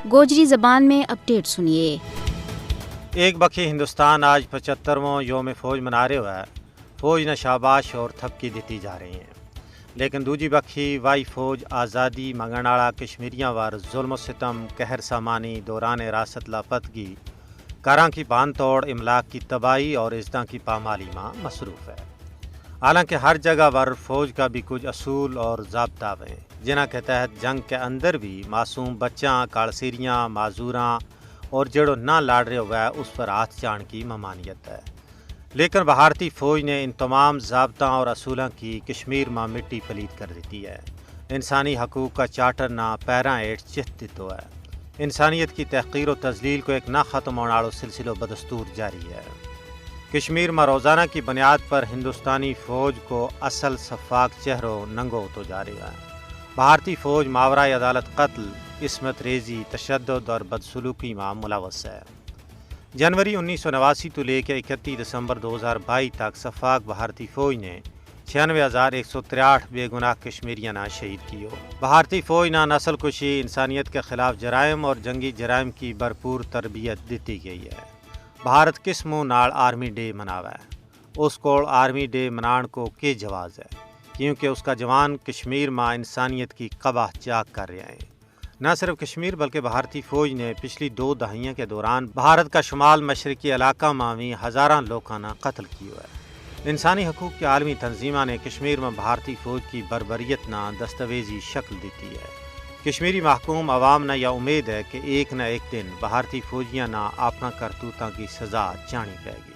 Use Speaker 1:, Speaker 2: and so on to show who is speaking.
Speaker 1: گوجری زبان میں اپڈیٹ سنیے۔
Speaker 2: ایک بکھی ہندوستان آج 75واں یوم فوج منا رہا ہے۔ فوج نے شاباش اور تھپکی دیتی جا رہی ہیں، لیکن دوجی بکھی وائی فوج آزادی منگن والا کشمیریاں وار ظلم و ستم، قہر سامانی، دوران راست لاپتگی، کاراں کی بان توڑ، املاک کی تباہی اور ازداں کی پامالی میں مصروف ہے۔ حالانکہ ہر جگہ پر فوج کا بھی کچھ اصول اور ضابطہ ہیں، جنہاں کے تحت جنگ کے اندر بھی معصوم بچاں، کالسیریاں، معذوراں اور جڑو نہ لاڑ رہے ہوئے اس پر ہاتھ چاڑ کی ممانعت ہے۔ لیکن بھارتی فوج نے ان تمام ضابطوں اور اصولوں کی کشمیر میں مٹی پلید کر دیتی ہے۔ انسانی حقوق کا چارٹر نہ پیراں ایٹ چت دیتو ہے۔ انسانیت کی تحقیر و تذلیل کو ایک نہ ختم ہونے والا سلسلہ بدستور جاری ہے۔ کشمیر میں روزانہ کی بنیاد پر ہندوستانی فوج کو اصل شفاق چہروں ننگو ہوتا جا رہا ہے۔ بھارتی فوج ماورائے عدالت قتل، عصمت ریزی، تشدد اور بدسلوکی میں ملوث ہے۔ جنوری 1989 تو لے کے 31 دسمبر 2022 تک شفاق بھارتی فوج نے 96,163 بے گناہ کشمیریاں شہید کیے۔ بھارتی فوج نے نسل کشی، انسانیت کے خلاف جرائم اور جنگی جرائم کی بھرپور تربیت دیتی گئی ہے۔ بھارت کس منہ نال آرمی ڈے مناوا ہے؟ اس کو آرمی ڈے منان کو کے جواز ہے، کیونکہ اس کا جوان کشمیر میں انسانیت کی قبح چاک کر رہے ہیں۔ نہ صرف کشمیر بلکہ بھارتی فوج نے پچھلی 2 دہائیوں کے دوران بھارت کا شمال مشرقی علاقہ میں بھی ہزاراں لوگوں نے قتل کیا ہے۔ انسانی حقوق کی عالمی تنظیموں نے کشمیر میں بھارتی فوج کی بربریت نہ دستاویزی شکل دیتی ہے۔ کشمیری محکوم عوام نے یہ امید ہے کہ ایک نہ ایک دن بھارتی فوجیاں نہ اپنا کرتوتوں کی سزا چانی پائے گی۔